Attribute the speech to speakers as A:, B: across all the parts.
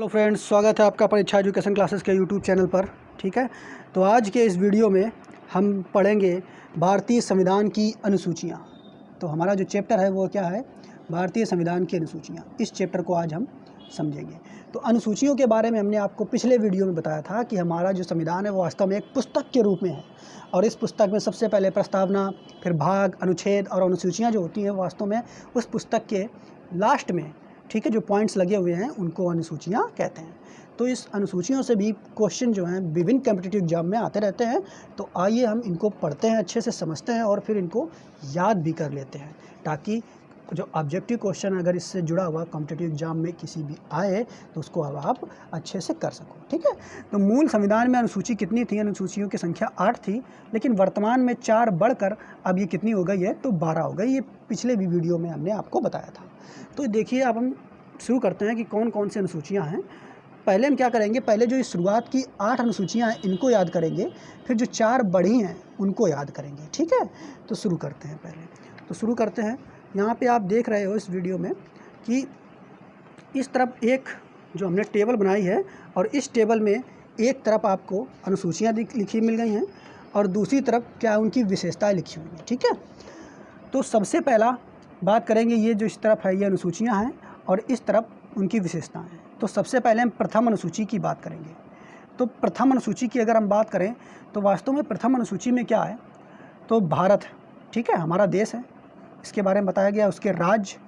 A: Hello friends, स्वागत है आपका परीक्षा एजुकेशन क्लासेस के यूट्यूब चैनल पर। ठीक है, तो आज के इस वीडियो में हम पढ़ेंगे भारतीय संविधान की अनुसूचियाँ। तो हमारा जो चैप्टर है वो क्या है, भारतीय संविधान की अनुसूचियाँ। इस चैप्टर को आज हम समझेंगे। तो अनुसूचियों के बारे में हमने आपको पिछले वीडियो में बताया था कि हमारा जो संविधान है वो वास्तव में एक पुस्तक के रूप में है, और इस पुस्तक में सबसे पहले प्रस्तावना, फिर भाग, अनुच्छेद और अनुसूचियाँ जो होती हैं वास्तव में उस पुस्तक के लास्ट में, ठीक है, जो पॉइंट्स लगे हुए हैं उनको अनुसूचियाँ कहते हैं। तो इस अनुसूचियों से भी क्वेश्चन जो हैं विभिन्न कॉम्पिटिटिव एग्जाम में आते रहते हैं। तो आइए हम इनको पढ़ते हैं, अच्छे से समझते हैं और फिर इनको याद भी कर लेते हैं, ताकि जो ऑब्जेक्टिव क्वेश्चन अगर इससे जुड़ा हुआ कॉम्पिटिटिव एग्जाम में किसी भी आए तो उसको अब आप अच्छे से कर सको। ठीक है, तो मूल संविधान में अनुसूची कितनी थी? अनुसूचियों की संख्या 8 थी, लेकिन वर्तमान में 4 बढ़कर अब ये कितनी हो गई है? तो 12 हो गई। ये पिछले भी वीडियो में हमने आपको बताया था। तो देखिए, अब हम शुरू करते हैं कि कौन कौन सी अनुसूचियाँ हैं। पहले हम क्या करेंगे, पहले जो इस शुरुआत की 8 अनुसूचियाँ हैं इनको याद करेंगे, फिर जो 4 बढ़ी हैं उनको याद करेंगे। ठीक है, तो शुरू करते हैं। पहले तो शुरू करते हैं। यहाँ पे आप देख रहे हो इस वीडियो में कि इस तरफ एक जो हमने टेबल बनाई है, और इस टेबल में एक तरफ आपको अनुसूचियाँ लिखी मिल गई हैं और दूसरी तरफ क्या उनकी विशेषताएँ लिखी हुई हैं। ठीक है, तो सबसे पहला बात करेंगे, ये जो इस तरफ है ये अनुसूचियाँ हैं और इस तरफ उनकी विशेषताएँ हैं। तो सबसे पहले हम प्रथम अनुसूची की बात करेंगे। तो प्रथम अनुसूची की अगर हम बात करें तो वास्तव में प्रथम अनुसूची में क्या है, तो भारत है। ठीक है, हमारा देश है, इसके बारे में बताया गया, उसके राज्य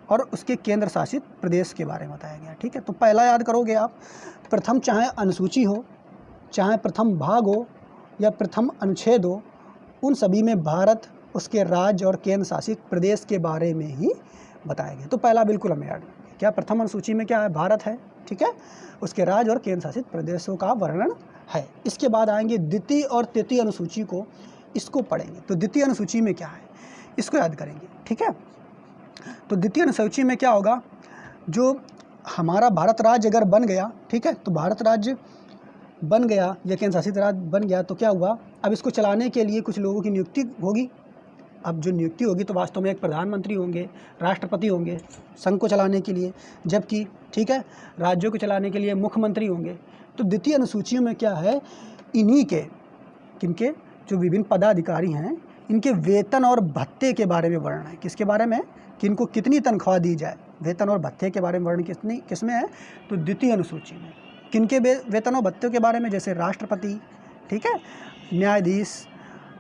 A: और उसके केंद्र शासित प्रदेश के बारे में बताया गया। ठीक है, तो पहला याद करोगे आप, प्रथम चाहे अनुसूची हो, चाहे प्रथम भाग हो या प्रथम अनुच्छेद हो, उन सभी में भारत, उसके राज्य और केंद्र शासित प्रदेश के बारे में ही बताया गया। तो पहला बिल्कुल हमें याद रखना, क्या प्रथम अनुसूची में क्या है? भारत है। ठीक है, उसके राज्य और केंद्र शासित प्रदेशों का वर्णन है। इसके बाद आएंगे द्वितीय और तृतीय अनुसूची को, इसको पढ़ेंगे। तो द्वितीय अनुसूची में क्या है इसको याद करेंगे। ठीक है, तो द्वितीय अनुसूची में क्या होगा, जो हमारा भारत राज्य अगर बन गया, ठीक है, तो भारत राज्य बन गया या केंद्र शासित राज्य बन गया तो क्या हुआ, अब इसको चलाने के लिए कुछ लोगों की नियुक्ति होगी। अब जो नियुक्ति होगी तो वास्तव में एक प्रधानमंत्री होंगे, राष्ट्रपति होंगे संघ को चलाने के लिए, जबकि ठीक है राज्यों को चलाने के लिए मुख्यमंत्री होंगे। तो द्वितीय अनुसूचियों में क्या है, इन्हीं के किनके जो विभिन्न पदाधिकारी हैं इनके वेतन और भत्ते के बारे में वर्णन है। किसके बारे में? कि इनको कितनी तनख्वाह दी जाए, वेतन और भत्ते के बारे में वर्णन किसमें है? तो द्वितीय अनुसूची में। किनके वेतन और भत्ते के बारे में? जैसे राष्ट्रपति, ठीक है, न्यायाधीश,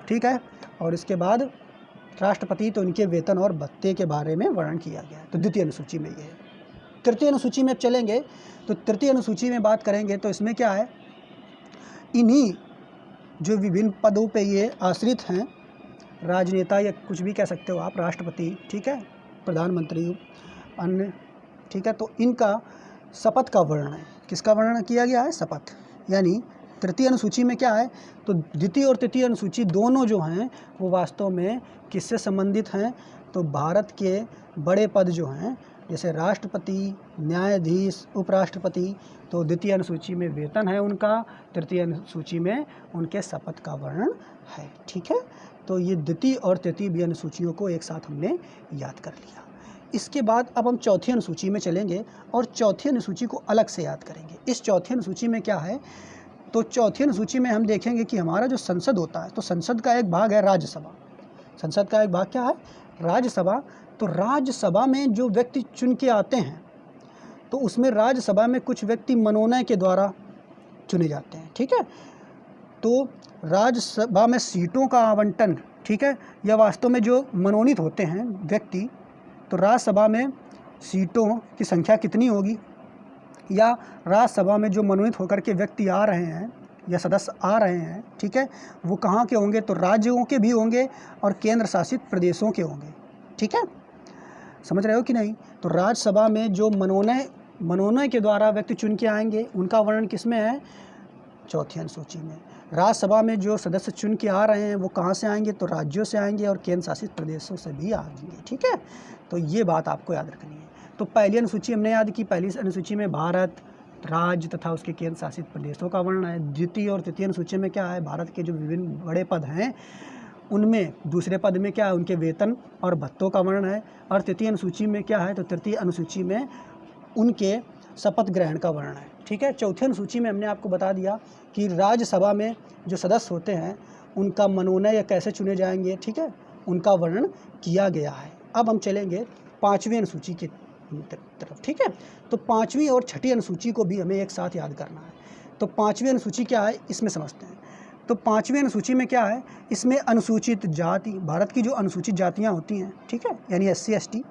A: ठीक है, और इसके बाद राष्ट्रपति, तो इनके वेतन और भत्ते के बारे में वर्णन किया गया है। तो द्वितीय अनुसूची में ये है। तृतीय अनुसूची में चलेंगे तो तृतीय अनुसूची में बात करेंगे तो इसमें क्या है, इन्हीं जो विभिन्न पदों पे ये आश्रित हैं, राजनेता या कुछ भी कह सकते हो आप, राष्ट्रपति, ठीक है, प्रधानमंत्री, अन्य, ठीक है, तो इनका शपथ का वर्णन है। किसका वर्णन किया गया है? शपथ। यानी तृतीय अनुसूची में क्या है, तो द्वितीय और तृतीय अनुसूची दोनों जो हैं वो वास्तव में किससे संबंधित हैं? तो भारत के बड़े पद जो हैं, जैसे राष्ट्रपति, न्यायाधीश, उपराष्ट्रपति, तो द्वितीय अनुसूची में वेतन है उनका, तृतीय अनुसूची में उनके शपथ का वर्णन है। ठीक है, तो ये द्वितीय और तृतीय भी अनुसूचियों को एक साथ हमने याद कर लिया। इसके बाद अब हम चौथी अनुसूची में चलेंगे और चौथी अनुसूची को अलग से याद करेंगे। इस चौथी अनुसूची में क्या है, तो चौथी अनुसूची में हम देखेंगे कि हमारा जो संसद होता है, तो संसद का एक भाग है राज्यसभा। संसद का एक भाग क्या है? राज्यसभा। तो राज्यसभा में जो व्यक्ति चुन के आते हैं, तो उसमें राज्यसभा में कुछ व्यक्ति मनोनय के द्वारा चुने जाते हैं। ठीक है, तो राज्यसभा में सीटों का आवंटन, ठीक है, या वास्तव में जो मनोनीत होते हैं व्यक्ति, तो राज्यसभा में सीटों की संख्या कितनी होगी, या राज्यसभा में जो मनोनीत होकर के व्यक्ति आ रहे हैं या सदस्य आ रहे हैं, ठीक है, वो कहाँ के होंगे, तो राज्यों के भी होंगे और केंद्र शासित प्रदेशों के होंगे। ठीक है, समझ रहे हो कि नहीं? तो राज्यसभा में जो मनोनय के द्वारा व्यक्ति चुन के आएंगे उनका वर्णन किस में है? चौथी अनुसूची में। राज्यसभा में जो सदस्य चुन के आ रहे हैं वो कहाँ से आएंगे, तो राज्यों से आएंगे और केंद्र शासित प्रदेशों से भी आएंगे। ठीक है, तो ये बात आपको याद रखनी है। तो पहली अनुसूची हमने याद की, पहली अनुसूची में भारत, राज्य तथा उसके केंद्र शासित प्रदेशों का वर्णन है। द्वितीय और तृतीय अनुसूची में क्या है, भारत के जो विभिन्न बड़े पद हैं उनमें दूसरे पद में क्या है, उनके वेतन और भत्तों का वर्णन है। और तृतीय अनुसूची में क्या है, तो तृतीय अनुसूची में उनके शपथ ग्रहण का वर्णन है। ठीक है, चौथी अनुसूची में हमने आपको बता दिया कि राज्यसभा में जो सदस्य होते हैं उनका मनोनयन कैसे चुने जाएंगे। ठीक है, उनका वर्णन किया गया है। अब हम चलेंगे 5वीं अनुसूची की तरफ। ठीक है, तो 5वीं और 6ठी अनुसूची को भी हमें एक साथ याद करना है। तो 5वीं अनुसूची क्या है, इसमें समझते हैं। तो 5वीं अनुसूची में क्या है, इसमें अनुसूचित जाति, भारत की जो अनुसूचित जातियाँ होती हैं, ठीक है, यानी SC ST,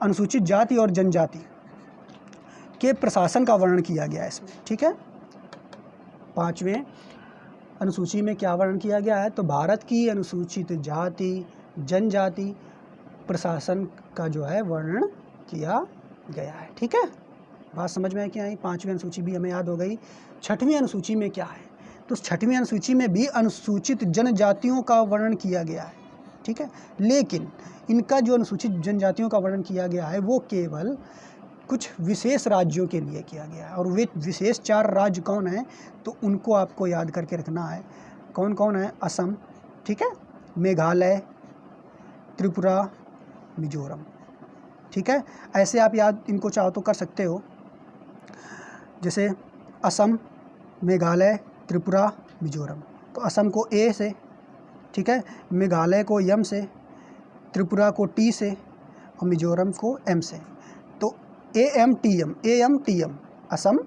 A: अनुसूचित जाति और जनजाति के प्रशासन का वर्णन किया गया है इसमें। ठीक है, 5वें अनुसूची में क्या वर्णन किया गया है, तो भारत की अनुसूचित जाति जनजाति प्रशासन का जो है वर्णन किया गया है। ठीक है, बात समझ में क्या आई। 5वीं अनुसूची भी हमें याद हो गई। 6वीं अनुसूची में क्या है, तो 6वीं अनुसूची में भी अनुसूचित जनजातियों का वर्णन किया गया है। ठीक है, लेकिन इनका जो अनुसूचित जनजातियों का वर्णन किया गया है वो केवल कुछ विशेष राज्यों के लिए किया गया है। और वे विशेष 4 राज्य कौन हैं, तो उनको आपको याद करके रखना है। कौन कौन है, असम, ठीक है, मेघालय, त्रिपुरा, मिजोरम। ठीक है, ऐसे आप याद इनको चाहो तो कर सकते हो, जैसे असम, मेघालय, त्रिपुरा, मिजोरम। तो असम को A से, ठीक है, मेघालय को M से, त्रिपुरा को T से और मिजोरम को M से। तो AMTM असम,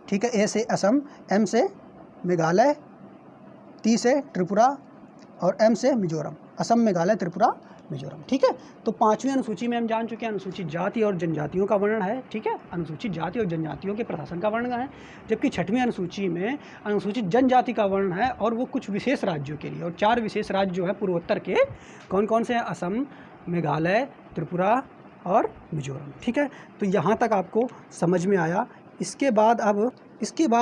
A: ठीक है, A से असम, M से मेघालय, T से त्रिपुरा और M से मिजोरम। असम, मेघालय, त्रिपुरा, मिजोरम। ठीक है, तो 5वीं अनुसूची में हम जान चुके हैं अनुसूचित जाति और जनजातियों का वर्णन है। ठीक है, अनुसूचित जाति और जनजातियों के प्रशासन का वर्णन है। जबकि 6वीं अनुसूची में अनुसूचित जनजाति का वर्णन है और वो कुछ विशेष राज्यों के लिए, और 4 विशेष राज्य जो है पूर्वोत्तर के कौन कौन से हैं, असम, मेघालय, त्रिपुरा और मिजोरम। ठीक है, तो यहाँ तक आपको समझ में आया। इसके बाद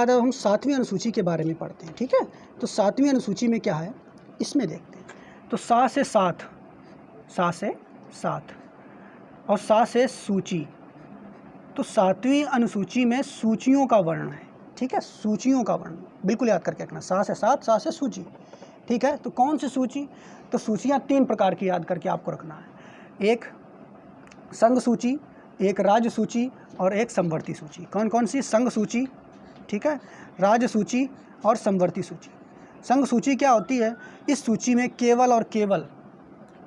A: अब हम 7वीं अनुसूची के बारे में पढ़ते हैं। ठीक है, तो 7वीं अनुसूची में क्या है, इसमें देखते हैं। तो 7 से 7 और 7 से सूची। तो 7वीं अनुसूची में सूचियों का वर्णन है। ठीक है, सूचियों का वर्णन बिल्कुल याद करके रखना। 7 से 7, 7 से सूची। ठीक है, तो कौन सी सूची, तो सूचियाँ 3 प्रकार की याद करके आपको रखना है। एक संघ सूची, एक राज्य सूची और एक समवर्ती सूची। कौन कौन सी, संघ सूची, ठीक है, राज्य सूची और समवर्ती सूची। संघ सूची क्या होती है, इस सूची में केवल और केवल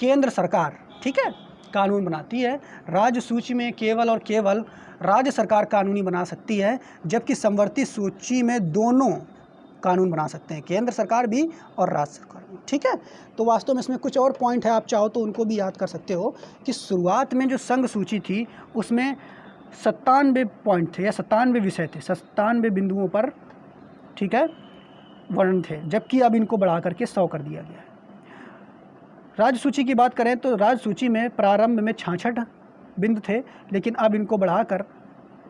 A: केंद्र सरकार, ठीक है, कानून बनाती है। राज्य सूची में केवल और केवल राज्य सरकार कानूनी बना सकती है, जबकि समवर्ती सूची में दोनों कानून बना सकते हैं, केंद्र सरकार भी और राज्य सरकार भी। ठीक है, तो वास्तव में इसमें कुछ और पॉइंट है, आप चाहो तो उनको भी याद कर सकते हो कि शुरुआत में जो संघ सूची थी उसमें 97 पॉइंट थे या 97 विषय थे, 97 बिंदुओं पर, ठीक है, वर्णन थे, जबकि अब इनको बढ़ा करके 100 कर दिया गया है। राज्य सूची की बात करें तो राज्य सूची में प्रारंभ में 66 बिंदु थे, लेकिन अब इनको बढ़ाकर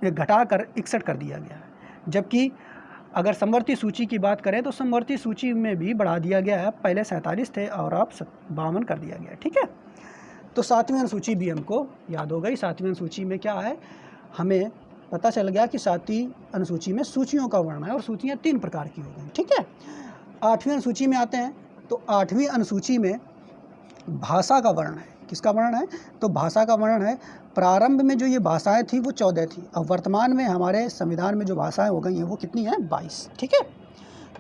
A: घटाकर 61 कर दिया गया है। जबकि अगर समवर्ती सूची की बात करें तो समवर्ती सूची में भी बढ़ा दिया गया है, पहले 47 थे और अब 52 कर दिया गया है। ठीक है, तो 7वीं अनुसूची भी हमको याद हो गई। 7वीं अनुसूची में क्या है, हमें पता चल गया कि 7वीं अनुसूची में सूचियों का वर्णन है और सूचियाँ 3 प्रकार की हो गई। ठीक है, 8वीं अनुसूची में आते हैं। तो 8वीं अनुसूची में भाषा का वर्णन है। किसका वर्णन है, तो भाषा का वर्णन है। प्रारंभ में जो ये भाषाएं थी वो 14 थी, अब वर्तमान में हमारे संविधान में जो भाषाएं हो गई हैं वो कितनी हैं, 22। ठीक है,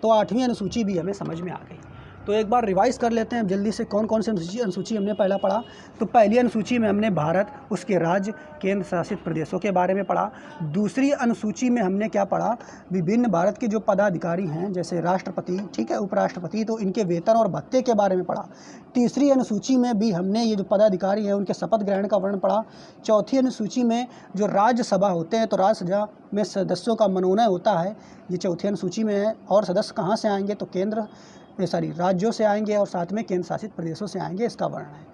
A: तो 8वीं अनुसूची भी हमें समझ में आ गई। तो एक बार रिवाइज कर लेते हैं जल्दी से, कौन कौन सी अनुसूची हमने पहला पढ़ा। तो पहली अनुसूची में हमने भारत, उसके राज्य, केंद्र शासित प्रदेशों के बारे में पढ़ा। दूसरी अनुसूची में हमने क्या पढ़ा, विभिन्न भारत के जो पदाधिकारी हैं जैसे राष्ट्रपति, ठीक है, उपराष्ट्रपति, तो इनके वेतन और भत्ते के बारे में पढ़ा। तीसरी अनुसूची में भी हमने ये जो पदाधिकारी हैं उनके शपथ ग्रहण का वर्णन पढ़ा। चौथी अनुसूची में जो राज्यसभा होते हैं तो राज्यसभा में सदस्यों का मनोनयन होता है, ये चौथी अनुसूची में है। और सदस्य कहाँ से आएंगे, तो राज्यों से आएंगे और साथ में केंद्र शासित प्रदेशों से आएंगे, इसका वर्णन है।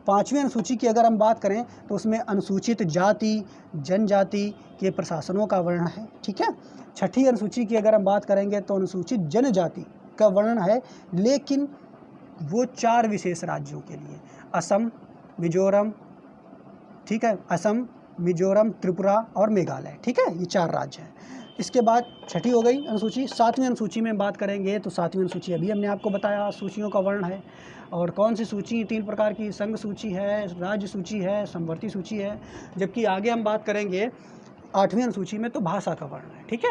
A: 5वीं अनुसूची की अगर हम बात करें तो उसमें अनुसूचित जाति जनजाति के प्रशासनों का वर्णन है। ठीक है, 6ठी अनुसूची की अगर हम बात करेंगे तो अनुसूचित जनजाति का वर्णन है, लेकिन वो 4 विशेष राज्यों के लिए, असम, मिजोरम, ठीक है, असम, मिजोरम, त्रिपुरा और मेघालय। ठीक है, ये 4 राज्य हैं। इसके बाद 6ठी हो गई अनुसूची। 7वीं अनुसूची में बात करेंगे तो 7वीं अनुसूची अभी हमने आपको बताया, सूचियों का वर्णन है। और कौन सी सूची, 3 प्रकार की, संघ सूची है, राज्य सूची है, समवर्ती सूची है। जबकि आगे हम बात करेंगे 8वीं अनुसूची में तो भाषा का वर्णन है, ठीक है।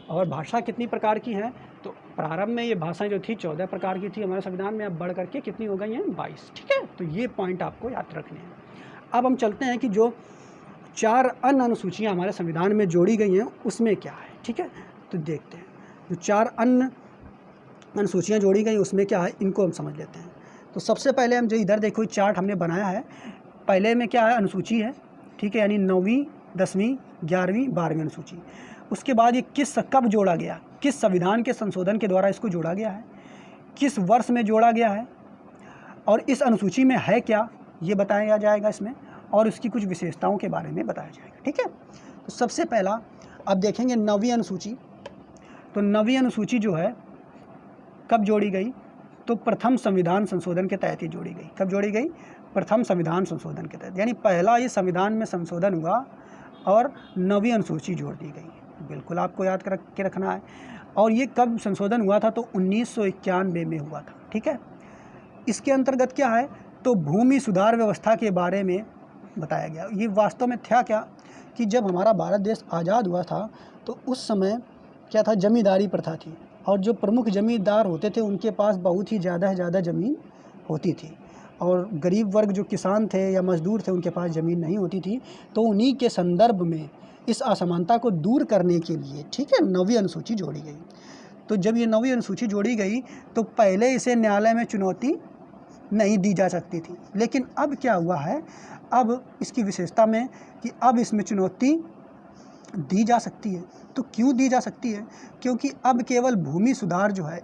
A: और भाषा कितनी प्रकार की है, तो प्रारंभ में ये भाषाएं जो थी 14 प्रकार की थी हमारे संविधान में, अब बढ़ करके कितनी हो गई हैं, 22, ठीक है। तो ये पॉइंट आपको याद रखने हैं। अब हम चलते हैं कि जो 4 अन्य अनुसूचियाँ हमारे संविधान में जोड़ी गई हैं उसमें क्या है, ठीक है। तो देखते हैं जो 4 अन्य अनुसूचियाँ जोड़ी गई उसमें क्या है, इनको हम समझ लेते हैं। तो सबसे पहले हम जो इधर देखो चार्ट हमने बनाया है, पहले में क्या है, अनुसूची है, ठीक है, यानी 9वीं 10वीं 11वीं 12वीं अनुसूची। उसके बाद ये कब जोड़ा गया, किस संविधान के संशोधन के द्वारा इसको जोड़ा गया है, किस वर्ष में जोड़ा गया है, और इस अनुसूची में है क्या ये बताया जाएगा इसमें, और उसकी कुछ विशेषताओं के बारे में बताया जाएगा, ठीक है। तो सबसे पहला अब देखेंगे 9वीं अनुसूची। तो 9वीं अनुसूची जो है कब जोड़ी गई, तो प्रथम संविधान संशोधन के तहत ही जोड़ी गई। कब जोड़ी गई, प्रथम संविधान संशोधन के तहत, यानी पहला ये संविधान में संशोधन हुआ और 9वीं अनुसूची जोड़ दी गई। बिल्कुल आपको याद के रखना है। और ये कब संशोधन हुआ था, तो 1991 में हुआ था, ठीक है। इसके अंतर्गत क्या है, तो भूमि सुधार व्यवस्था के बारे में बताया गया। ये वास्तव में था क्या कि जब हमारा भारत देश आज़ाद हुआ था तो उस समय क्या था, जमींदारी प्रथा थी, और जो प्रमुख जमींदार होते थे उनके पास बहुत ही ज़्यादा ज़मीन होती थी, और गरीब वर्ग जो किसान थे या मजदूर थे उनके पास ज़मीन नहीं होती थी। तो उन्हीं के संदर्भ में इस असमानता को दूर करने के लिए, ठीक है, 9वीं अनुसूची जोड़ी गई। तो जब ये 9वीं अनुसूची जोड़ी गई तो पहले इसे न्यायालय में चुनौती नहीं दी जा सकती थी, लेकिन अब क्या हुआ है, अब इसकी विशेषता में कि अब इसमें चुनौती दी जा सकती है। तो क्यों दी जा सकती है, क्योंकि अब केवल भूमि सुधार जो है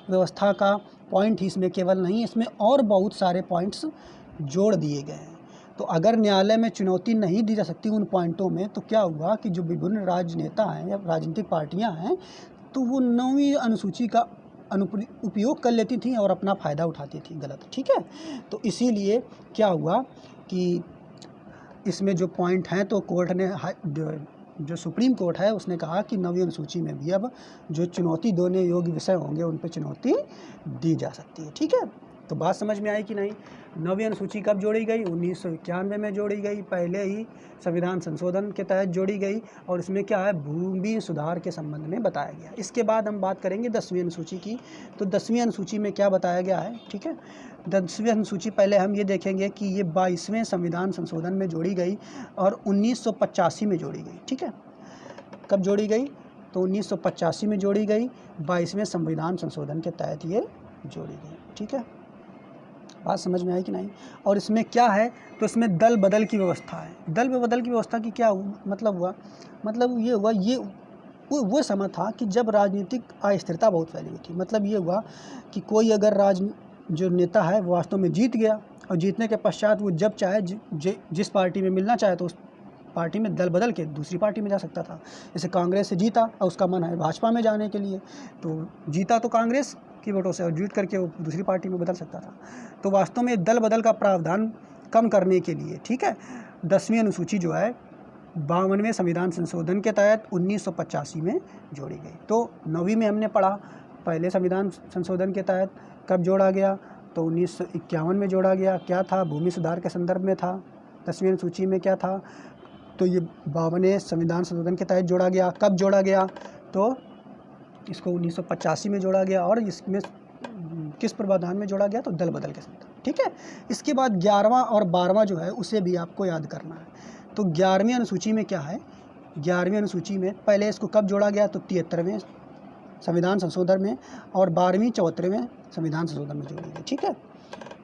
A: व्यवस्था का पॉइंट ही इसमें केवल नहीं, इसमें और बहुत सारे पॉइंट्स जोड़ दिए गए हैं। तो अगर न्यायालय में चुनौती नहीं दी जा सकती उन पॉइंटों में, तो क्या हुआ कि जो विभिन्न राजनेता हैं या राजनीतिक पार्टियां हैं, तो वो 9वीं अनुसूची का उपयोग कर लेती थी और अपना फ़ायदा उठाती थी गलत, ठीक है। तो इसीलिए क्या हुआ कि इसमें जो पॉइंट हैं, तो कोर्ट ने जो सुप्रीम कोर्ट है उसने कहा कि 9वीं अनुसूची में भी अब जो चुनौती देने योग्य विषय होंगे उन पर चुनौती दी जा सकती है, ठीक है। तो बात समझ में आई कि नहीं। 9वीं अनुसूची कब जोड़ी गई, 1991 में जोड़ी गई, पहले ही संविधान संशोधन के तहत जोड़ी गई, और इसमें क्या है, भूमि सुधार के संबंध में बताया गया। इसके बाद हम बात करेंगे 10वीं अनुसूची की। तो 10वीं अनुसूची में क्या बताया गया है, ठीक है। 10वीं अनुसूची पहले हम ये देखेंगे कि ये 22वें संविधान संशोधन में जोड़ी गई और 1985 में जोड़ी गई, ठीक है। कब जोड़ी गई, तो 1985 में जोड़ी गई, 22वें संविधान संशोधन के तहत ये जोड़ी गई, ठीक है। बात समझ में आई कि नहीं। और इसमें क्या है, तो इसमें दल बदल की व्यवस्था है। दल बदल की व्यवस्था की क्या मतलब हुआ, मतलब ये हुआ, ये वो समय था कि जब राजनीतिक अस्थिरता बहुत फैली हुई थी। मतलब ये हुआ कि कोई अगर जो नेता है वो वास्तव में जीत गया, और जीतने के पश्चात वो जब चाहे जिस पार्टी में मिलना चाहे तो उस पार्टी में दल बदल के दूसरी पार्टी में जा सकता था। जैसे कांग्रेस से जीता और उसका मन है भाजपा में जाने के लिए, तो जीता तो कांग्रेस की वोटों से और जीत करके वो दूसरी पार्टी में बदल सकता था। तो वास्तव में दल बदल का प्रावधान कम करने के लिए, ठीक है, 10वीं अनुसूची जो है 52वें संविधान संशोधन के तहत 1985 में जोड़ी गई। तो 9वीं में हमने पढ़ा, पहले संविधान संशोधन के तहत कब जोड़ा गया, तो 1951 में जोड़ा गया। क्या था, भूमि सुधार के संदर्भ में था। 10वीं अनुसूची में क्या था, तो ये 52वें संविधान संशोधन के तहत जोड़ा गया। कब जोड़ा गया, तो इसको 1985 में जोड़ा गया, और इसमें किस प्रावधान में जोड़ा गया, तो दल बदल के संदर्भ, ठीक है। इसके बाद 11वां और 12वां जो है उसे भी आपको याद करना है। तो 11वीं अनुसूची में क्या है, 11वीं अनुसूची में पहले इसको कब जोड़ा गया, तो 73वें संविधान संशोधन में, और 12वीं 74वें संविधान संशोधन में जोड़ी गई, ठीक है।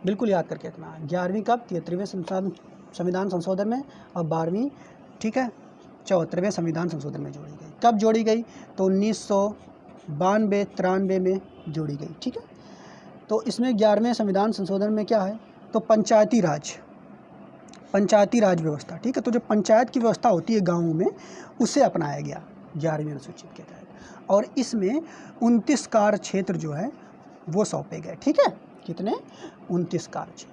A: बिल्कुल याद करके रखना है, 11वीं कब, 73वें संविधान संशोधन में, और 12वीं, ठीक है, 74वें संविधान संशोधन में जोड़ी गई। कब जोड़ी गई, तो 1992-93 में जोड़ी गई, ठीक है। तो इसमें 11वें संविधान संशोधन में क्या है, तो पंचायती राज व्यवस्था, ठीक है। तो जो पंचायत की व्यवस्था होती है गाँवों में, उसे अपनाया गया 11वीं अनुसूची के तहत, और इसमें 29 कार्य क्षेत्र जो है वो सौंपे गए, ठीक है। कितने, 29 कार्य क्षेत्र।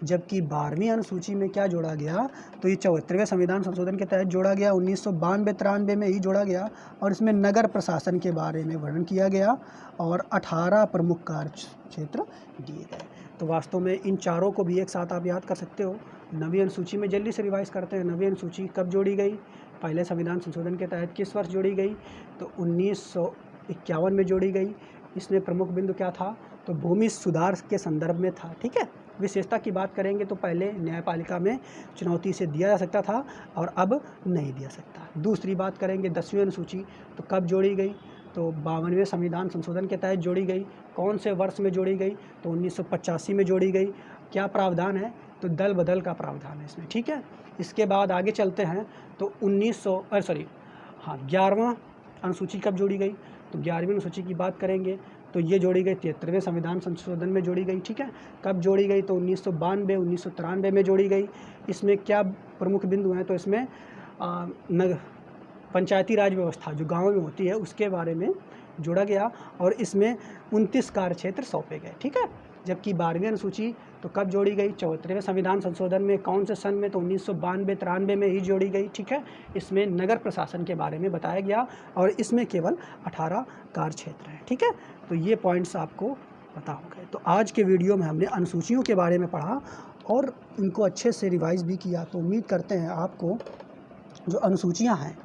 A: जबकि 12वीं अनुसूची में क्या जोड़ा गया, तो ये 74वें संविधान संशोधन के तहत जोड़ा गया, 1992-93 में ही जोड़ा गया, और इसमें नगर प्रशासन के बारे में वर्णन किया गया, और 18 प्रमुख कार्य क्षेत्र दिए गए। तो वास्तव में इन चारों को भी एक साथ आप याद कर सकते हो। 9वीं अनुसूची में जल्दी से रिवाइज करते हैं। 9वीं अनुसूची कब जोड़ी गई, पहले संविधान संशोधन के तहत किस वर्ष जोड़ी गई? तो 1951 में जोड़ी गई। इसमें प्रमुख बिंदु क्या था? तो भूमि सुधार के संदर्भ में था। ठीक है। विशेषता की बात करेंगे तो पहले न्यायपालिका में चुनौती से दिया जा सकता था और अब नहीं दिया सकता। दूसरी बात करेंगे 10वीं अनुसूची, तो कब जोड़ी गई? तो 52वें संविधान संशोधन के तहत जोड़ी गई। कौन से वर्ष में जोड़ी गई? तो 1985 में जोड़ी गई। क्या प्रावधान है? तो दल बदल का प्रावधान है इसमें। ठीक है। इसके बाद आगे चलते हैं तो 11वां अनुसूची कब जोड़ी गई? तो 11वीं अनुसूची की बात करेंगे तो ये जोड़ी गई 73वें संविधान संशोधन में जोड़ी गई। ठीक है। कब जोड़ी गई? तो 1992 1993 में जोड़ी गई। इसमें क्या प्रमुख बिंदु हैं? तो इसमें पंचायती राज व्यवस्था जो गाँव में होती है उसके बारे में जोड़ा गया और इसमें 29 कार्य क्षेत्र सौंपे गए। ठीक है। जबकि 12वीं अनुसूची तो कब जोड़ी गई? 74वें संविधान संशोधन में। कौन से सन में? तो 1992-93 में ही जोड़ी गई। ठीक है। इसमें नगर प्रशासन के बारे में बताया गया और इसमें केवल 18 कार्य क्षेत्र हैं। ठीक है। तो ये पॉइंट्स आपको पता हो गए। तो आज के वीडियो में हमने अनुसूचियों के बारे में पढ़ा और इनको अच्छे से रिवाइज भी किया। तो उम्मीद करते हैं आपको जो अनुसूचियाँ हैं,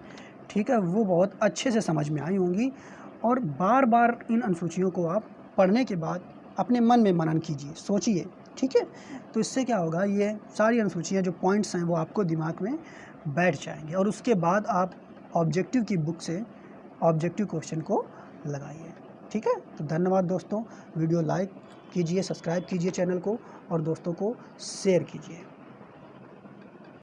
A: ठीक है, वो बहुत अच्छे से समझ में आई होंगी और बार बार इन अनुसूचियों को आप पढ़ने के बाद अपने मन में मनन कीजिए, सोचिए। ठीक है। तो इससे क्या होगा, ये सारी अनुसूचियाँ जो पॉइंट्स हैं वो आपको दिमाग में बैठ जाएंगे और उसके बाद आप ऑब्जेक्टिव की बुक से ऑब्जेक्टिव क्वेश्चन को लगाइए। ठीक है। तो धन्यवाद दोस्तों। वीडियो लाइक कीजिए, सब्सक्राइब कीजिए चैनल को और दोस्तों को शेयर कीजिए।